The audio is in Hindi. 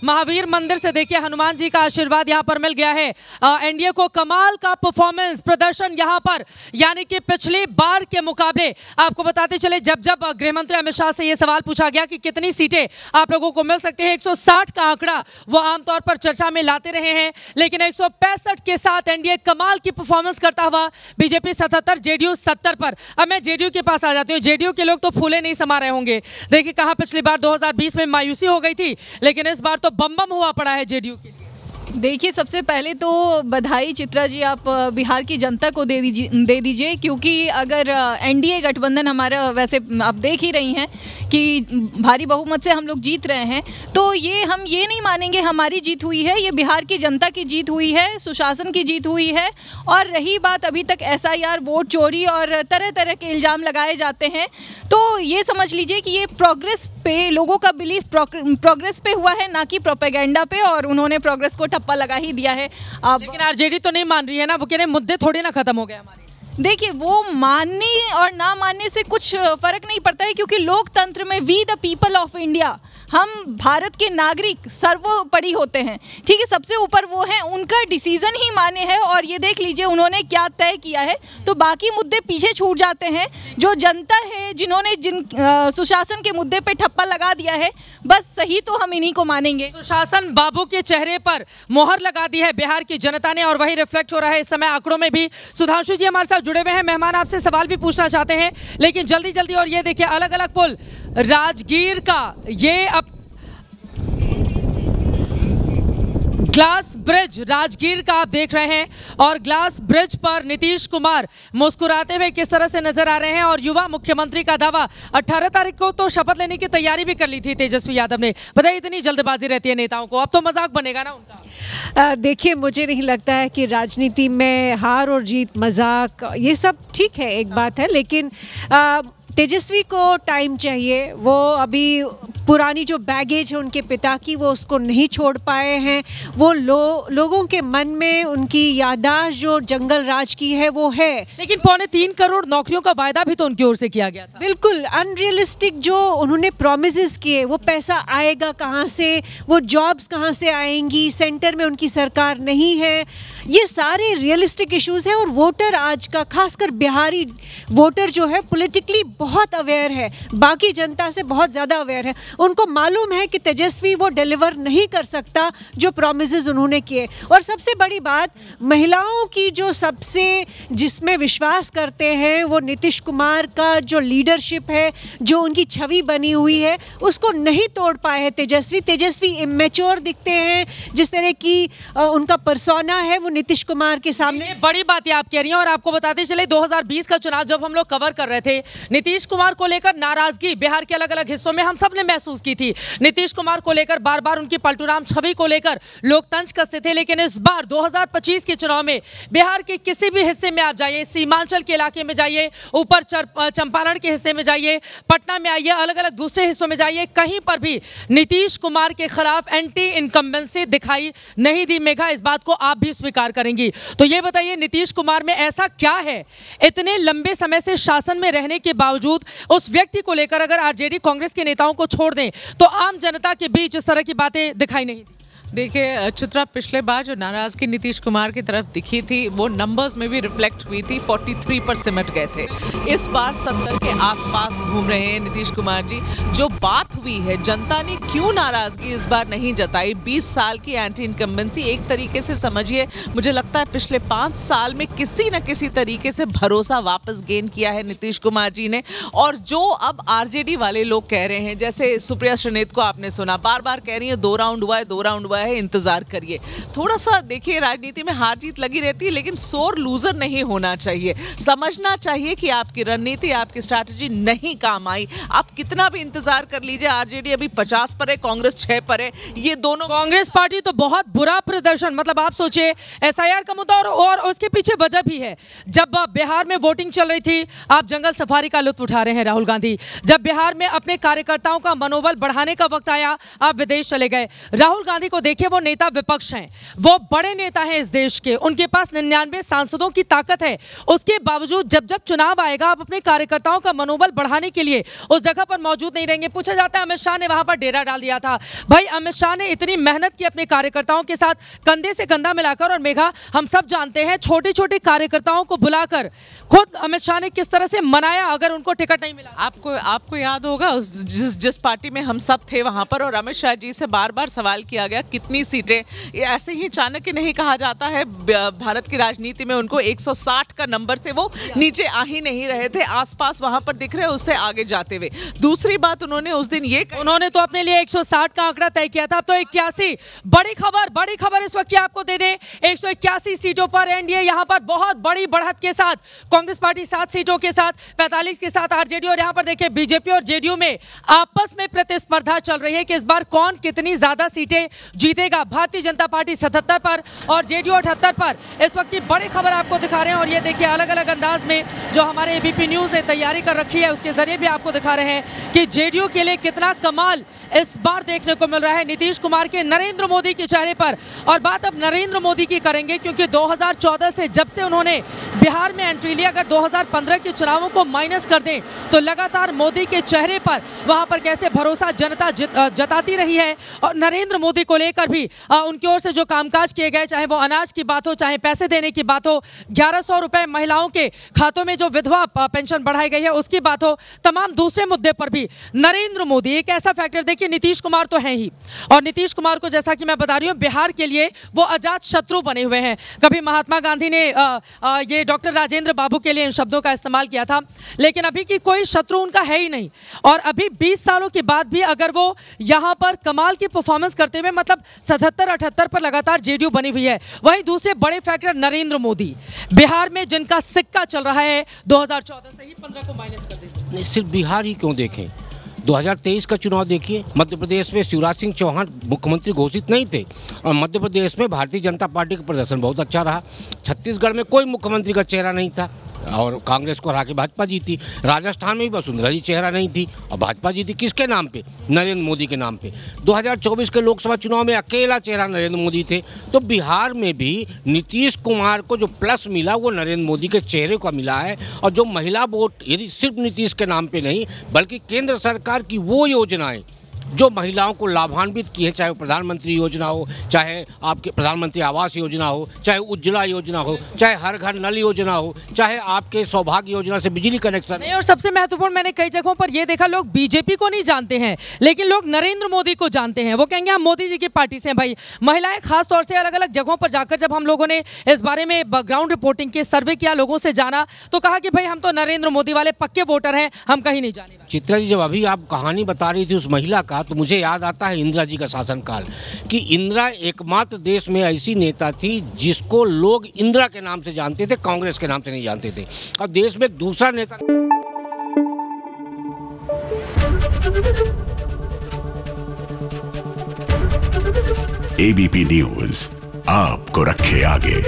महावीर मंदिर से देखिए हनुमान जी का आशीर्वाद यहाँ पर मिल गया है। एनडीए को कमाल का परफॉर्मेंस प्रदर्शन यहाँ पर, यानी कि पिछली बार के मुकाबले। आपको बताते चले जब गृह मंत्री अमित शाह से यह सवाल पूछा गया कि कितनी सीटें आप लोगों को मिल सकती है, 160 का आंकड़ा वो आमतौर पर चर्चा में लाते रहे हैं, लेकिन 165 के साथ एनडीए कमाल की परफॉर्मेंस करता हुआ बीजेपी 77, जेडीयू 70 पर। अब मैं जेडीयू के पास आ जाती हूँ। जेडीयू के लोग तो फूले नहीं समा रहे होंगे। देखिए कहाँ पिछली बार 2020 में मायूसी हो गई थी, लेकिन इस बार तो बम बम हुआ पड़ा है जेडीयू के लिए। देखिए सबसे पहले तो बधाई चित्रा जी, आप बिहार की जनता को दे दीजिए क्योंकि अगर एनडीए गठबंधन हमारा, वैसे आप देख ही रही हैं कि भारी बहुमत से हम लोग जीत रहे हैं, तो हम ये नहीं मानेंगे हमारी जीत हुई है, ये बिहार की जनता की जीत हुई है, सुशासन की जीत हुई है। और रही बात अभी तक एसआईआर, वोट चोरी और तरह तरह के इल्ज़ाम लगाए जाते हैं, तो ये समझ लीजिए कि ये प्रोग्रेस पे, लोगों का बिलीफ प्रोग्रेस पे हुआ है, ना कि प्रोपेगेंडा पे, और उन्होंने प्रोग्रेस को ठप्पा लगा ही दिया है। अब लेकिन आरजेडी तो नहीं मान रही है ना, वो कह रहे मुद्दे थोड़े ना खत्म हो गए हमारे। देखिए वो मानने और ना मानने से कुछ फ़र्क नहीं पड़ता है, क्योंकि लोकतंत्र में we the people of India, हम भारत के नागरिक सर्वोपरि होते हैं, ठीक है, सबसे ऊपर वो हैं, उनका डिसीज़न ही माने है। और ये देख लीजिए उन्होंने क्या तय किया है, तो बाकी मुद्दे पीछे छूट जाते हैं। जो जनता है, जिन्होंने सुशासन के मुद्दे पे ठप्पा लगा दिया है, बस सही तो हम इन्हीं को मानेंगे। सुशासन बाबू के चेहरे पर मोहर लगा दी है बिहार की जनता ने, और वही रिफ्लेक्ट हो रहा है इस समय आंकड़ों में भी। सुधांशु जी हमारे साथ जुड़े हुए हैं, मेहमान आपसे सवाल भी पूछना चाहते हैं, लेकिन जल्दी जल्दी। और ये देखिए अलग अलग पुल, राजगीर का ये अब ग्लास ब्रिज, राजगीर का आप देख रहे हैं, और ग्लास ब्रिज पर नीतीश कुमार मुस्कुराते हुए किस तरह से नजर आ रहे हैं। और युवा मुख्यमंत्री का दावा, 18 तारीख को तो शपथ लेने की तैयारी भी कर ली थी तेजस्वी यादव ने। बताइए इतनी जल्दबाजी रहती है नेताओं को, अब तो मजाक बनेगा ना उनका। देखिए मुझे नहीं लगता है कि राजनीति में हार और जीत, मजाक, ये सब ठीक है, एक बात है, लेकिन तेजस्वी को टाइम चाहिए। वो अभी पुरानी जो बैगेज है उनके पिता की, वो उसको नहीं छोड़ पाए हैं। वो लोगों के मन में उनकी याददाश्त जो जंगल राज की है वो है। लेकिन 3.25 करोड़ नौकरियों का वायदा भी तो उनकी ओर से किया गया था। बिल्कुल अनरियलिस्टिक जो उन्होंने प्रोमिसेस किए, वो पैसा आएगा कहाँ से, वो जॉब्स कहाँ से आएंगी, सेंटर में उनकी सरकार नहीं है, ये सारे रियलिस्टिक इश्यूज हैं। और वोटर आज का, खासकर बिहारी वोटर जो है, पॉलिटिकली बहुत अवेयर है, बाकी जनता से बहुत ज़्यादा अवेयर है। उनको मालूम है कि तेजस्वी वो डिलीवर नहीं कर सकता जो प्रॉमिसेस उन्होंने किए। और सबसे बड़ी बात, महिलाओं की जो सबसे जिसमें विश्वास करते हैं, वो नीतीश कुमार का जो लीडरशिप है, जो उनकी छवि बनी हुई है, उसको नहीं तोड़ पाए हैं तेजस्वी इमेच्योर दिखते हैं। जिस तरह की उनका पर्सोना है, वो नीतीश कुमार के सामने बड़ी बात है आप कह रही हैं। और आपको बताते चले 2020 का चुनाव जब हम लोग कवर कर रहे थे, नीतीश कुमार को लेकर नाराजगी बिहार के अलग अलग हिस्सों में हम सब ने महसूस की थी। नीतीश कुमार को लेकर बार बार उनकी पलटूराम छवि को लेकर लोग तंज कसते थे, लेकिन इस बार 2025 के चुनाव में बिहार के किसी भी हिस्से में आप जाइए, सीमांचल के इलाके में जाइए, ऊपर चंपारण के हिस्से में जाइए, पटना में आइए, अलग अलग दूसरे हिस्सों में जाइए, कहीं पर भी नीतीश कुमार के खिलाफ एंटी इनकम्बेंसी दिखाई नहीं दी। मेघा, इस बात को आप भी स्वीकार करेंगी, तो ये बताइए नीतीश कुमार में ऐसा क्या है, इतने लंबे समय से शासन में रहने के बावजूद उस व्यक्ति को लेकर अगर आरजेडी कांग्रेस के नेताओं को छोड़ दें तो आम जनता के बीच इस तरह की बातें दिखाई नहीं दी? देखिए चित्रा, पिछले बार जो नाराजगी नीतीश कुमार की तरफ दिखी थी वो नंबर्स में भी रिफ्लेक्ट हुई थी, 43 पर सिमट गए थे। इस बार 70 के आसपास घूम रहे हैं नीतीश कुमार जी। जो बात हुई है, जनता ने क्यों नाराजगी इस बार नहीं जताई, 20 साल की एंटी इनकम्बेंसी, एक तरीके से समझिए, मुझे लगता है पिछले 5 साल में किसी न किसी तरीके से भरोसा वापस गेन किया है नीतीश कुमार जी ने। और जो अब आरजेडी वाले लोग कह रहे हैं, जैसे सुप्रिया श्रीनेत को आपने सुना, बार बार कह रही है 2 राउंड हुआ है, 2 राउंड हुआ है, इंतजार करिए। थोड़ा सा देखिए, राजनीति में हार जीत लगी रहती है, लेकिन सोर लूजर नहीं होना चाहिए। समझना चाहिए कि आपकी रणनीति, आपकी स्ट्रैटेजी नहीं काम आई। आप कितना भी इंतजार कर लीजिए, आरजेडी अभी 50 पर है, कांग्रेस 6 पर है। ये दोनों, कांग्रेस पार्टी तो बहुत बुरा प्रदर्शन, मतलब आप सोचिए एसआईआर का मुद्दा, और उसके पीछे वजह भी है। जब बिहार में वोटिंग चल रही थी, आप जंगल सफारी का लुत्फ उठा रहे हैं राहुल गांधी। जब बिहार में अपने कार्यकर्ताओं का मनोबल बढ़ाने का वक्त आया, आप विदेश चले गए। राहुल गांधी को देखिए वो नेता विपक्ष हैं, वो बड़े नेता हैं इस देश के, उनके पास 99 सांसदों की ताकत है। उसके बावजूद जब जब चुनाव आएगा आप अपने कार्यकर्ताओं का मनोबल बढ़ाने के लिए उस जगह पर मौजूद नहीं रहेंगे। पूछा जाता है अमित शाह ने वहां पर डेरा डाल दिया था। भाई अमित शाह ने इतनी मेहनत की अपने कार्यकर्ताओं के साथ कंधे से कंधा मिलाकर, और मेघा हम सब जानते हैं छोटे छोटे कार्यकर्ताओं को बुलाकर खुद अमित शाह ने किस तरह से मनाया अगर उनको टिकट नहीं मिला। आपको याद होगा जिस पार्टी में हम सब थे वहां पर, और अमित शाह जी से बार बार सवाल किया गया कितनी सीटें, ये ऐसे ही चाणक्य नहीं कहा जाता है। भारत की राजनीति में उनको 160 का नंबर से वो नीचे आ ही नहीं रहे थे, आसपास वहां पर दिख रहे, उससे आगे जाते हुए। दूसरी बात उन्होंने उस दिन उन्होंने तो अपने लिए 160 का आंकड़ा तय किया था, अब तो 81। बड़ी खबर इस वक्त की आपको दे दें, 181 सीटों पर एनडीए यहां पर बहुत बड़ी बढ़त के साथ, कांग्रेस पार्टी 7 सीटों के साथ, 45 के साथ आरजेडी, और यहां पर देखिए बीजेपी और जेडीयू में आपस में प्रतिस्पर्धा चल रही है कि इस बार कौन कितनी ज्यादा सीटें जीतेगा। भारतीय जनता पार्टी 77 पर और जेडीयू 78 पर इस वक्त की बड़ी खबर आपको दिखा रहे हैं। और ये देखिए अलग अलग अंदाज में जो हमारे एबीपी न्यूज ने तैयारी कर रखी है उसके जरिए भी आपको दिखा रहे हैं कि जेडीयू के लिए कितना कमाल इस बार देखने को मिल रहा है नीतीश कुमार के, नरेंद्र मोदी के चेहरे पर। और बात अब नरेंद्र मोदी की करेंगे क्योंकि 2014 से जब से उन्होंने बिहार में एंट्री ली, अगर 2015 के चुनावों को माइनस कर दें तो लगातार मोदी के चेहरे पर वहां पर कैसे भरोसा जनता जताती रही है। और नरेंद्र मोदी को लेकर भी उनकी ओर से जो कामकाज किए गए, चाहे वो अनाज की बात हो, चाहे पैसे देने की बात हो, 1100 रुपए महिलाओं के खातों में जो विधवा पेंशन बढ़ाई गई है उसकी बात हो, तमाम दूसरे मुद्दे पर भी नरेंद्र मोदी एक ऐसा फैक्टर, देखिए नीतीश कुमार तो हैं ही, और नीतीश कुमार को जैसा कि मैं बता रही हूँ बिहार के लिए वो अजात शत्रु बने हुए हैं। कभी महात्मा गांधी ने ये डॉक्टर राजेंद्र बाबू के लिए इन शब्दों का इस्तेमाल किया था, लेकिन अभी की कोई शत्रु उनका है ही नहीं। और अभी 20 सालों के बाद भी अगर वो यहाँ पर कमाल की परफॉर्मेंस करते हुए, मतलब 77-78 पर लगातार जेडीयू बनी हुई है। वहीं दूसरे बड़े फैक्टर नरेंद्र मोदी, बिहार में जिनका सिक्का चल रहा है 2014 से ही 15 को माइनस कर देते। सिर्फ बिहार ही क्यों देखें, 2023 का चुनाव देखिए, मध्य प्रदेश में शिवराज सिंह चौहान मुख्यमंत्री घोषित नहीं थे और मध्य प्रदेश में भारतीय जनता पार्टी का प्रदर्शन बहुत अच्छा रहा। छत्तीसगढ़ में कोई मुख्यमंत्री का चेहरा नहीं था और कांग्रेस को हरा के भाजपा जीती। राजस्थान में भी वसुंधरा जी चेहरा नहीं थी और भाजपा जीती। किसके नाम पे? नरेंद्र मोदी के नाम पे। 2024 के लोकसभा चुनाव में अकेला चेहरा नरेंद्र मोदी थे। तो बिहार में भी नीतीश कुमार को जो प्लस मिला वो नरेंद्र मोदी के चेहरे को मिला है। और जो महिला वोट, यदि सिर्फ नीतीश के नाम पे नहीं बल्कि केंद्र सरकार की वो योजनाएं जो महिलाओं को लाभान्वित की है, चाहे वो प्रधानमंत्री योजना हो, चाहे आपके प्रधानमंत्री आवास योजना हो, चाहे उज्ज्वला योजना हो, चाहे हर घर नल योजना हो, चाहे आपके सौभाग्य योजना से बिजली कनेक्शन। नहीं, और सबसे महत्वपूर्ण मैंने कई जगहों पर यह देखा, लोग बीजेपी को नहीं जानते हैं लेकिन लोग नरेंद्र मोदी को जानते हैं। वो कहेंगे हम मोदी जी की पार्टी से हैं। भाई महिलाएं खास तौर से अलग अलग जगहों पर जाकर जब हम लोगों ने इस बारे में ग्राउंड रिपोर्टिंग के सर्वे किया, लोगों से जाना, तो कहा कि भाई हम तो नरेंद्र मोदी वाले पक्के वोटर हैं, हम कहीं नहीं जाने। चित्रा जी, जब अभी आप कहानी बता रही थी उस महिला का, तो मुझे याद आता है इंदिरा जी का शासनकाल, कि इंदिरा एकमात्र देश में ऐसी नेता थी जिसको लोग इंदिरा के नाम से जानते थे, कांग्रेस के नाम से नहीं जानते थे। और देश में एक दूसरा नेता एबीपी न्यूज आपको रखे आगे।